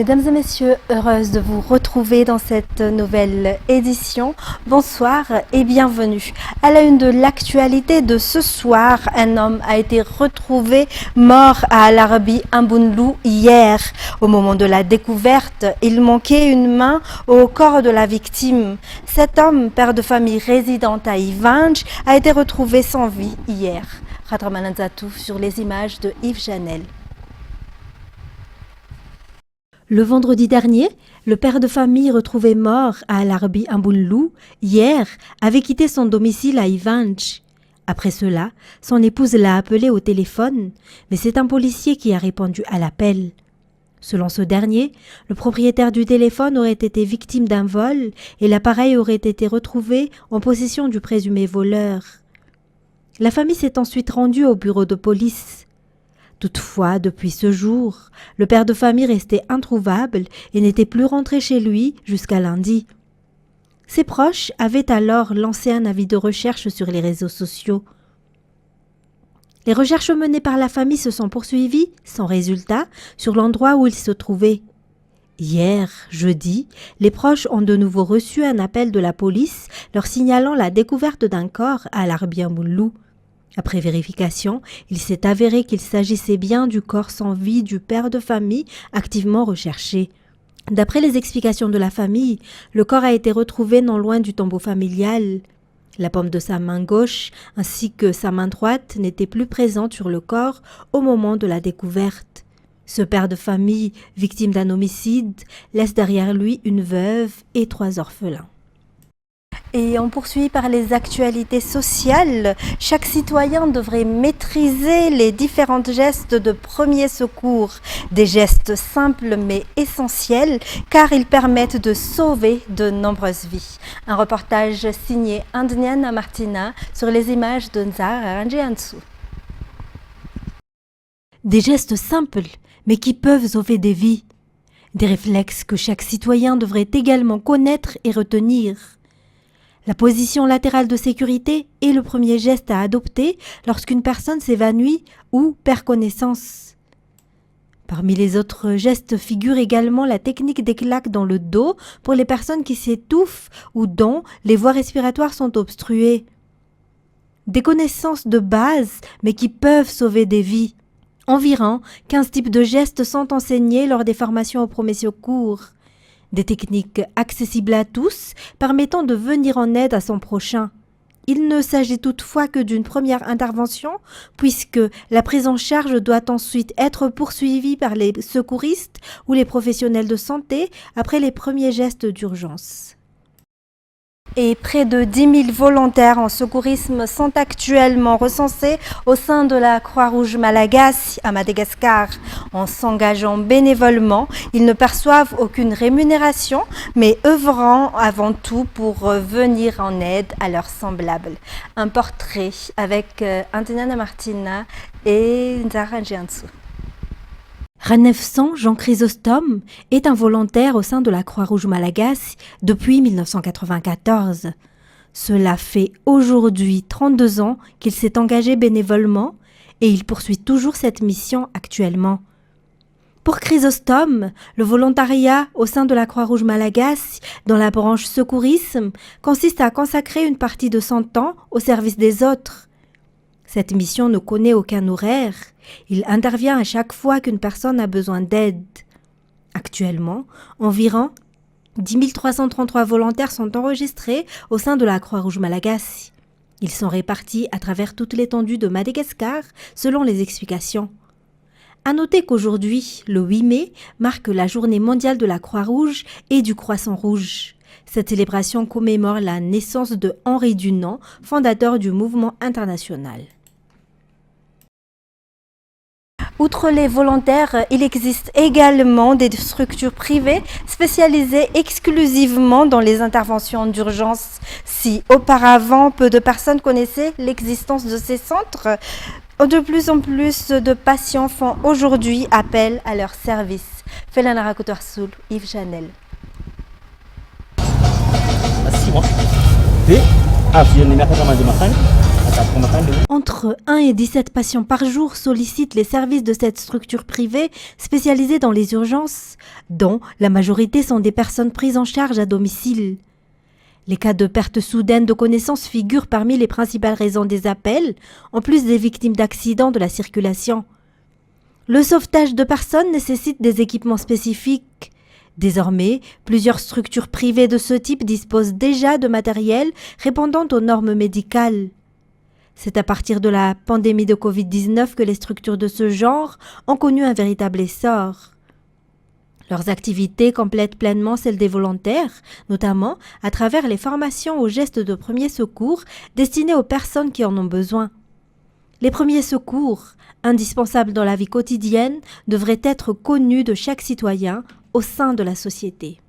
Mesdames et messieurs, heureuse de vous retrouver dans cette nouvelle édition. Bonsoir et bienvenue. À la une de l'actualité de ce soir, un homme a été retrouvé mort à Al Arbi Ambounlou hier. Au moment de la découverte, il manquait une main au corps de la victime. Cet homme, père de famille résidant à Ivange, a été retrouvé sans vie hier. Radraman Nzatou sur les images de Yves Janel. Le vendredi dernier, le père de famille retrouvé mort à Al Arbi Ambounlou, hier, avait quitté son domicile à Ivange. Après cela, son épouse l'a appelé au téléphone, mais c'est un policier qui a répondu à l'appel. Selon ce dernier, le propriétaire du téléphone aurait été victime d'un vol et l'appareil aurait été retrouvé en possession du présumé voleur. La famille s'est ensuite rendue au bureau de police. Toutefois, depuis ce jour, le père de famille restait introuvable et n'était plus rentré chez lui jusqu'à lundi. Ses proches avaient alors lancé un avis de recherche sur les réseaux sociaux. Les recherches menées par la famille se sont poursuivies sans résultat sur l'endroit où il se trouvait. Hier, jeudi, les proches ont de nouveau reçu un appel de la police leur signalant la découverte d'un corps à Al Arbi Ambounlou. Après vérification, il s'est avéré qu'il s'agissait bien du corps sans vie du père de famille activement recherché. D'après les explications de la famille, le corps a été retrouvé non loin du tombeau familial. La paume de sa main gauche ainsi que sa main droite n'étaient plus présentes sur le corps au moment de la découverte. Ce père de famille, victime d'un homicide, laisse derrière lui une veuve et 3 orphelins. Et on poursuit par les actualités sociales. Chaque citoyen devrait maîtriser les différents gestes de premier secours. Des gestes simples mais essentiels car ils permettent de sauver de nombreuses vies. Un reportage signé Andniana Martina sur les images de Nzar Ranjiansou. Des gestes simples mais qui peuvent sauver des vies. Des réflexes que chaque citoyen devrait également connaître et retenir. La position latérale de sécurité est le premier geste à adopter lorsqu'une personne s'évanouit ou perd connaissance. Parmi les autres gestes figure également la technique des claques dans le dos pour les personnes qui s'étouffent ou dont les voies respiratoires sont obstruées. Des connaissances de base mais qui peuvent sauver des vies. Environ 15 types de gestes sont enseignés lors des formations au premier secours. Des techniques accessibles à tous, permettant de venir en aide à son prochain. Il ne s'agit toutefois que d'une première intervention, puisque la prise en charge doit ensuite être poursuivie par les secouristes ou les professionnels de santé après les premiers gestes d'urgence. Et près de 10 000 volontaires en secourisme sont actuellement recensés au sein de la Croix-Rouge Malagasy à Madagascar. En s'engageant bénévolement, ils ne perçoivent aucune rémunération, mais œuvrant avant tout pour venir en aide à leurs semblables. Un portrait avec Andniana Martina et Nzar Ranjiansou. Ranefsan Jean Chrysostome est un volontaire au sein de la Croix-Rouge Malagasy depuis 1994. Cela fait aujourd'hui 32 ans qu'il s'est engagé bénévolement et il poursuit toujours cette mission actuellement. Pour Chrysostome, le volontariat au sein de la Croix-Rouge Malagasy dans la branche secourisme consiste à consacrer une partie de son temps au service des autres. Cette mission ne connaît aucun horaire. Il intervient à chaque fois qu'une personne a besoin d'aide. Actuellement, environ 10 333 volontaires sont enregistrés au sein de la Croix-Rouge Malagasy. Ils sont répartis à travers toute l'étendue de Madagascar selon les explications. À noter qu'aujourd'hui, le 8 mai, marque la journée mondiale de la Croix-Rouge et du Croissant Rouge. Cette célébration commémore la naissance de Henri Dunant, fondateur du mouvement international. Outre les volontaires, il existe également des structures privées spécialisées exclusivement dans les interventions d'urgence. Si auparavant peu de personnes connaissaient l'existence de ces centres, de plus en plus de patients font aujourd'hui appel à leurs services. Felana Rakotorsoul, Yves Janel. Des avions Entre 1 et 17 patients par jour sollicitent les services de cette structure privée spécialisée dans les urgences, dont la majorité sont des personnes prises en charge à domicile. Les cas de perte soudaine de connaissance figurent parmi les principales raisons des appels, en plus des victimes d'accidents de la circulation. Le sauvetage de personnes nécessite des équipements spécifiques. Désormais, plusieurs structures privées de ce type disposent déjà de matériel répondant aux normes médicales. C'est à partir de la pandémie de Covid-19 que les structures de ce genre ont connu un véritable essor. Leurs activités complètent pleinement celles des volontaires, notamment à travers les formations aux gestes de premiers secours destinés aux personnes qui en ont besoin. Les premiers secours, indispensables dans la vie quotidienne, devraient être connus de chaque citoyen au sein de la société.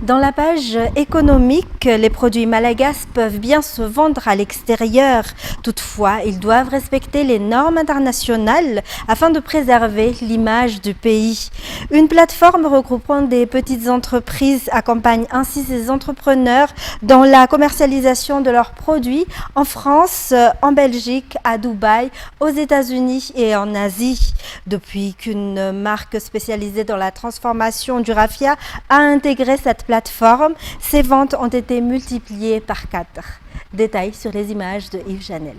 Dans la page économique, les produits malagasy peuvent bien se vendre à l'extérieur. Toutefois, ils doivent respecter les normes internationales afin de préserver l'image du pays. Une plateforme regroupant des petites entreprises accompagne ainsi ces entrepreneurs dans la commercialisation de leurs produits en France, en Belgique, à Dubaï, aux États-Unis et en Asie. Depuis qu'une marque spécialisée dans la transformation du raffia a intégré cette plateforme, ses ventes ont été multipliées par 4. Détails sur les images de Yves Janel.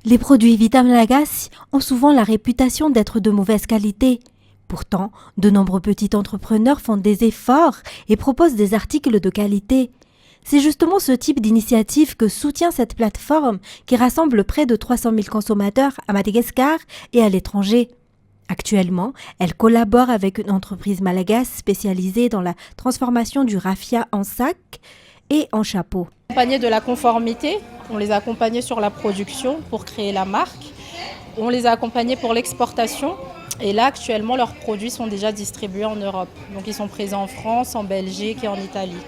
Les produits Vita Malagasy ont souvent la réputation d'être de mauvaise qualité. Pourtant, de nombreux petits entrepreneurs font des efforts et proposent des articles de qualité. C'est justement ce type d'initiative que soutient cette plateforme qui rassemble près de 300 000 consommateurs à Madagascar et à l'étranger. Actuellement, elle collabore avec une entreprise malagasy spécialisée dans la transformation du raffia en sac et en chapeau. Accompagnés de la conformité, on les a accompagnés sur la production pour créer la marque. On les a accompagnés pour l'exportation. Et là, actuellement, leurs produits sont déjà distribués en Europe. Donc, ils sont présents en France, en Belgique et en Italie.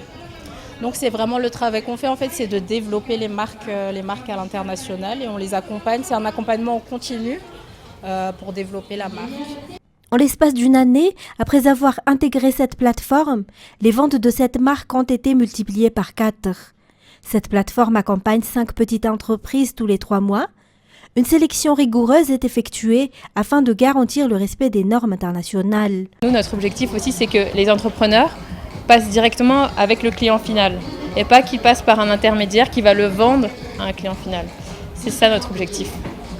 Donc, c'est vraiment le travail qu'on fait, en fait, c'est de développer les marques à l'international et on les accompagne. C'est un accompagnement en continu pour développer la marque. En l'espace d'une année, après avoir intégré cette plateforme, les ventes de cette marque ont été multipliées par 4. Cette plateforme accompagne 5 petites entreprises tous les 3 mois. Une sélection rigoureuse est effectuée afin de garantir le respect des normes internationales. Nous, notre objectif aussi, c'est que les entrepreneurs passent directement avec le client final et pas qu'ils passent par un intermédiaire qui va le vendre à un client final. C'est ça notre objectif.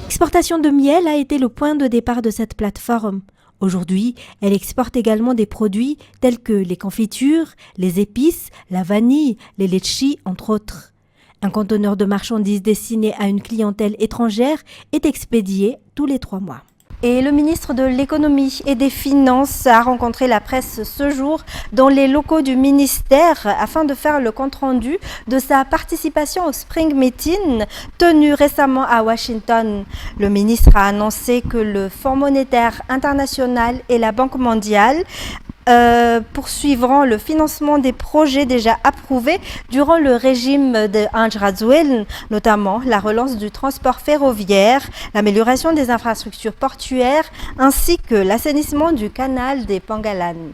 L'exportation de miel a été le point de départ de cette plateforme. Aujourd'hui, elle exporte également des produits tels que les confitures, les épices, la vanille, les litchis, entre autres. Un conteneur de marchandises destiné à une clientèle étrangère est expédié tous les 3 mois. Et le ministre de l'Économie et des Finances a rencontré la presse ce jour dans les locaux du ministère afin de faire le compte-rendu de sa participation au Spring Meeting tenu récemment à Washington. Le ministre a annoncé que le Fonds monétaire international et la Banque mondiale poursuivront le financement des projets déjà approuvés durant le régime de Ange Radziwiłł, notamment la relance du transport ferroviaire, l'amélioration des infrastructures portuaires ainsi que l'assainissement du canal des Pangalan.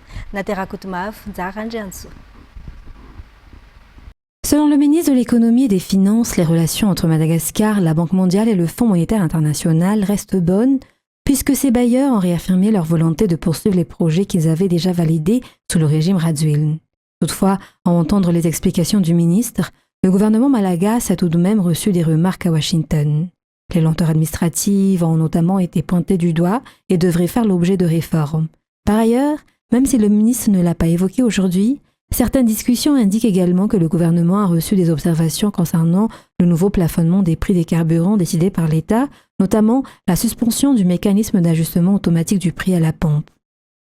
Selon le ministre de l'Économie et des Finances, les relations entre Madagascar, la Banque mondiale et le Fonds monétaire international restent bonnes, puisque ces bailleurs ont réaffirmé leur volonté de poursuivre les projets qu'ils avaient déjà validés sous le régime Radziwiłł. Toutefois, à entendre les explications du ministre, le gouvernement malagasy a tout de même reçu des remarques à Washington. Les lenteurs administratives ont notamment été pointées du doigt et devraient faire l'objet de réformes. Par ailleurs, même si le ministre ne l'a pas évoqué aujourd'hui, certaines discussions indiquent également que le gouvernement a reçu des observations concernant le nouveau plafonnement des prix des carburants décidé par l'État, notamment la suspension du mécanisme d'ajustement automatique du prix à la pompe.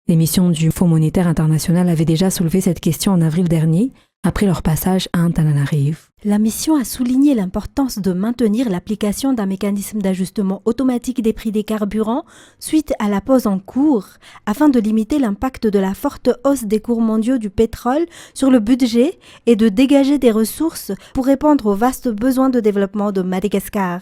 L'émission du Fonds monétaire international avait déjà soulevé cette question en avril dernier, après leur passage à Antananarivo. La mission a souligné l'importance de maintenir l'application d'un mécanisme d'ajustement automatique des prix des carburants suite à la pause en cours, afin de limiter l'impact de la forte hausse des cours mondiaux du pétrole sur le budget et de dégager des ressources pour répondre aux vastes besoins de développement de Madagascar.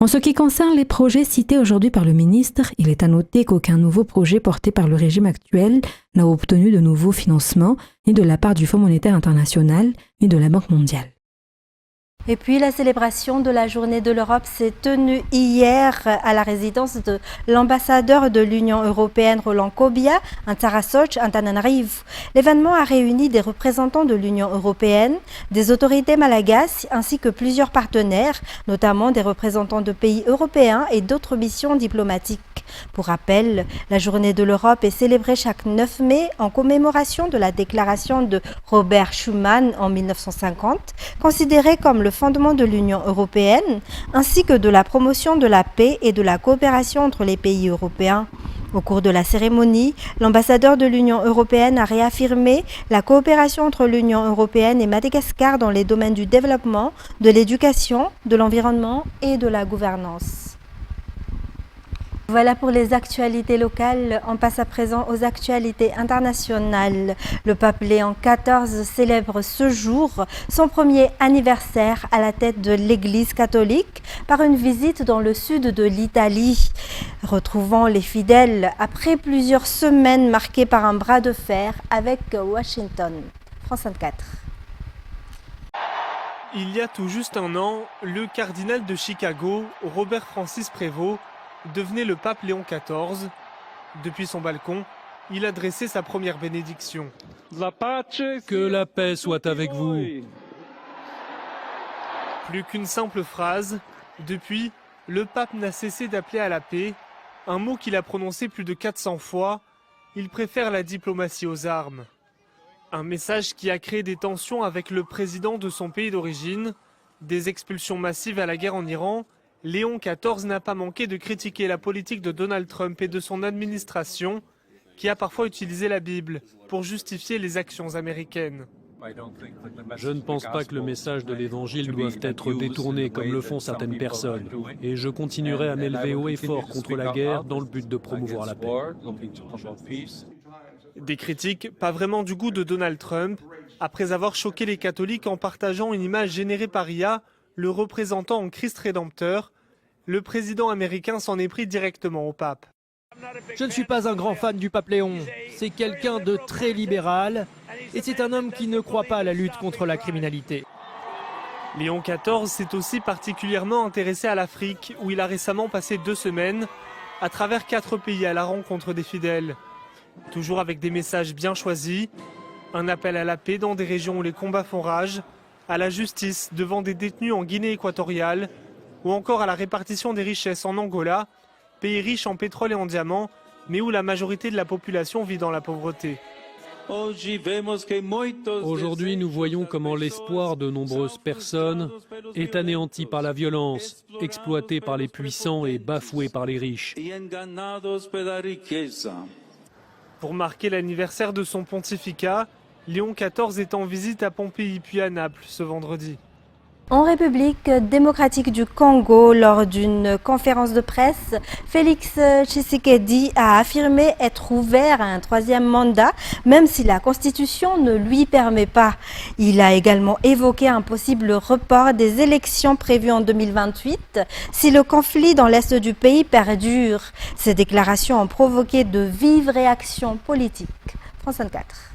En ce qui concerne les projets cités aujourd'hui par le ministre, il est à noter qu'aucun nouveau projet porté par le régime actuel n'a obtenu de nouveaux financements, ni de la part du Fonds monétaire international, ni de la Banque mondiale. Et puis la célébration de la Journée de l'Europe s'est tenue hier à la résidence de l'ambassadeur de l'Union européenne Roland Kobia, à Tarasoch, Antananarivo. L'événement a réuni des représentants de l'Union européenne, des autorités malagasy ainsi que plusieurs partenaires, notamment des représentants de pays européens et d'autres missions diplomatiques. Pour rappel, la Journée de l'Europe est célébrée chaque 9 mai en commémoration de la déclaration de Robert Schuman en 1950, considérée comme le fondement de l'Union européenne, ainsi que de la promotion de la paix et de la coopération entre les pays européens. Au cours de la cérémonie, l'ambassadeur de l'Union européenne a réaffirmé la coopération entre l'Union européenne et Madagascar dans les domaines du développement, de l'éducation, de l'environnement et de la gouvernance. Voilà pour les actualités locales. On passe à présent aux actualités internationales. Le pape Léon XIV célèbre ce jour son premier anniversaire à la tête de l'Église catholique par une visite dans le sud de l'Italie. Retrouvons les fidèles après plusieurs semaines marquées par un bras de fer avec Washington. France 24. Il y a tout juste un an, le cardinal de Chicago, Robert Francis Prévost, devenait le pape Léon XIV. Depuis son balcon, il a dressé sa première bénédiction. Que la paix soit avec vous. Plus qu'une simple phrase, depuis, le pape n'a cessé d'appeler à la paix, un mot qu'il a prononcé plus de 400 fois. Il préfère la diplomatie aux armes. Un message qui a créé des tensions avec le président de son pays d'origine, des expulsions massives à la guerre en Iran. Léon XIV n'a pas manqué de critiquer la politique de Donald Trump et de son administration, qui a parfois utilisé la Bible pour justifier les actions américaines. Je ne pense pas que le message de l'Évangile doive être détourné comme le font certaines personnes. Et je continuerai à m'élever haut et fort contre la guerre dans le but de promouvoir la paix. Des critiques pas vraiment du goût de Donald Trump. Après avoir choqué les catholiques en partageant une image générée par IA, le représentant en Christ rédempteur, le président américain s'en est pris directement au pape. Je ne suis pas un grand fan du pape Léon. C'est quelqu'un de très libéral et c'est un homme qui ne croit pas à la lutte contre la criminalité. Léon XIV s'est aussi particulièrement intéressé à l'Afrique, où il a récemment passé 2 semaines à travers 4 pays à la rencontre des fidèles. Toujours avec des messages bien choisis, un appel à la paix dans des régions où les combats font rage, à la justice devant des détenus en Guinée équatoriale ou encore à la répartition des richesses en Angola, pays riche en pétrole et en diamants, mais où la majorité de la population vit dans la pauvreté. Aujourd'hui, nous voyons comment l'espoir de nombreuses personnes est anéanti par la violence, exploité par les puissants et bafoué par les riches. Pour marquer l'anniversaire de son pontificat, Léon XIV est en visite à Pompéi puis à Naples ce vendredi. En République démocratique du Congo, lors d'une conférence de presse, Félix Tshisekedi a affirmé être ouvert à un 3e mandat, même si la Constitution ne lui permet pas. Il a également évoqué un possible report des élections prévues en 2028 si le conflit dans l'est du pays perdure. Ces déclarations ont provoqué de vives réactions politiques. France 24.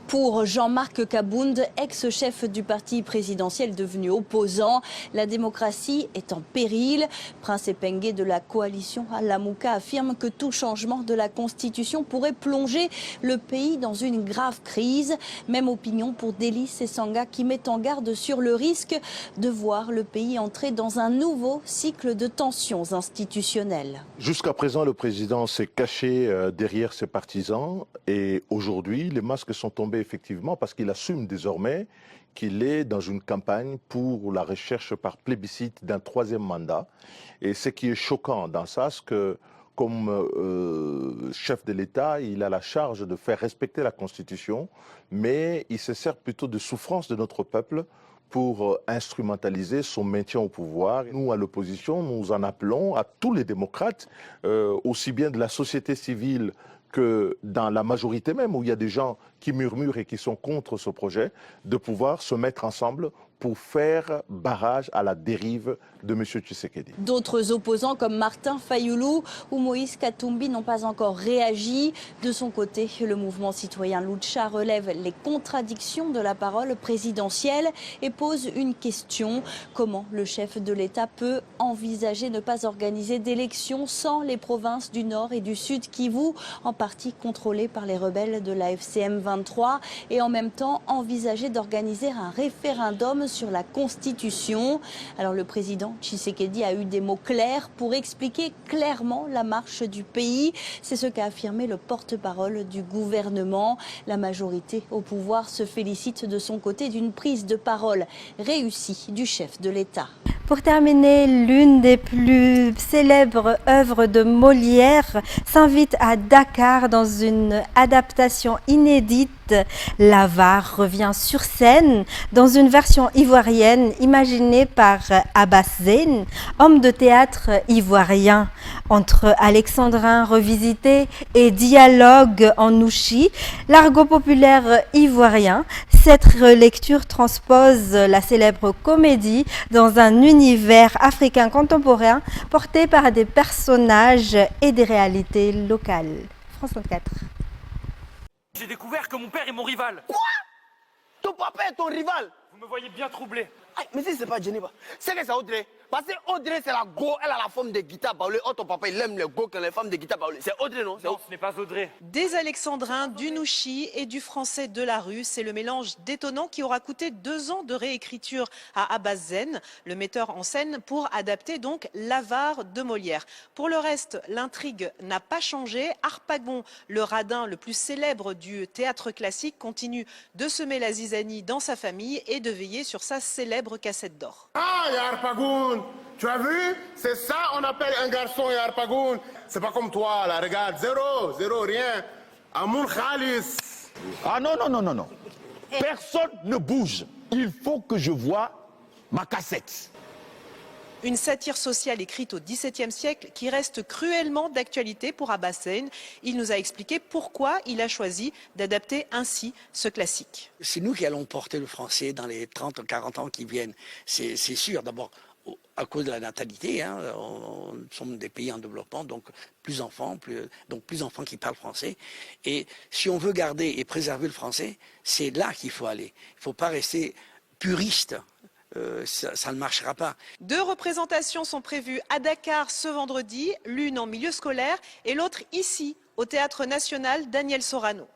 Pour Jean-Marc Kabound, ex-chef du parti présidentiel devenu opposant, la démocratie est en péril. Prince Epengue de la coalition Lamuka affirme que tout changement de la Constitution pourrait plonger le pays dans une grave crise. Même opinion pour Delis Esanga qui met en garde sur le risque de voir le pays entrer dans un nouveau cycle de tensions institutionnelles. Jusqu'à présent, le président s'est caché derrière ses partisans et aujourd'hui, les masques sont tombés effectivement parce qu'il assume désormais qu'il est dans une campagne pour la recherche par plébiscite d'un 3e mandat. Et ce qui est choquant dans ça, c'est que comme chef de l'État, il a la charge de faire respecter la Constitution, mais il se sert plutôt de souffrance de notre peuple pour instrumentaliser son maintien au pouvoir. Nous, à l'opposition, nous en appelons à tous les démocrates, aussi bien de la société civile que dans la majorité même, où il y a des gens qui murmurent et qui sont contre ce projet, de pouvoir se mettre ensemble pour faire barrage à la dérive de M. Tshisekedi. D'autres opposants comme Martin Fayoulou ou Moïse Katumbi n'ont pas encore réagi. De son côté, le mouvement citoyen Lucha relève les contradictions de la parole présidentielle et pose une question. Comment le chef de l'État peut envisager ne pas organiser d'élections sans les provinces du Nord et du Sud Kivu, en partie contrôlées par les rebelles de la FCM 23, et en même temps envisager d'organiser un référendum sur la Constitution. Alors le président Tshisekedi a eu des mots clairs pour expliquer clairement la marche du pays. C'est ce qu'a affirmé le porte-parole du gouvernement. La majorité au pouvoir se félicite de son côté d'une prise de parole réussie du chef de l'État. Pour terminer, l'une des plus célèbres œuvres de Molière s'invite à Dakar dans une adaptation inédite. L'Avare revient sur scène dans une version ivoirienne imaginée par Abbas Zeine, homme de théâtre ivoirien. Entre alexandrin revisité et dialogue en nouchi, l'argot populaire ivoirien, cette relecture transpose la célèbre comédie dans un univers africain contemporain porté par des personnages et des réalités locales. France 24. J'ai découvert que mon père est mon rival. Quoi? Ton papa est ton rival? Vous me voyez bien troublé. Aïe, mais si c'est pas Geneva, c'est que c'est Audrey. Parce que Audrey, c'est la go, elle a la forme de guitare baoulée. Oh, ton papa, il aime les go quand les femmes de guitare baoulée. C'est Audrey, non? Non, ce n'est pas Audrey. Des alexandrins, du nouchi et du français de la rue, c'est le mélange détonnant qui aura coûté 2 ans de réécriture à Abbas Zeine, le metteur en scène, pour adapter donc l'Avare de Molière. Pour le reste, l'intrigue n'a pas changé. Harpagon, le radin le plus célèbre du théâtre classique, continue de semer la zizanie dans sa famille et de veiller sur sa célèbre cassette d'or. Ah, il y a Harpagon. Tu as vu? C'est ça on appelle un garçon, il y a Harpagon. C'est pas comme toi, là, regarde, zéro, rien. Amoun Khalis. Ah non. Personne ne bouge. Il faut que je voie ma cassette. Une satire sociale écrite au XVIIe siècle qui reste cruellement d'actualité pour Abbas Zeine. Il nous a expliqué pourquoi il a choisi d'adapter ainsi ce classique. C'est nous qui allons porter le français dans les 30 ou 40 ans qui viennent. C'est sûr, d'abord à cause de la natalité. Nous sommes des pays en développement, donc plus d'enfants qui parlent français. Et si on veut garder et préserver le français, c'est là qu'il faut aller. Il ne faut pas rester puriste. Ça ne marchera pas. 2 représentations sont prévues à Dakar ce vendredi, l'une en milieu scolaire et l'autre ici, au Théâtre National Daniel Sorano.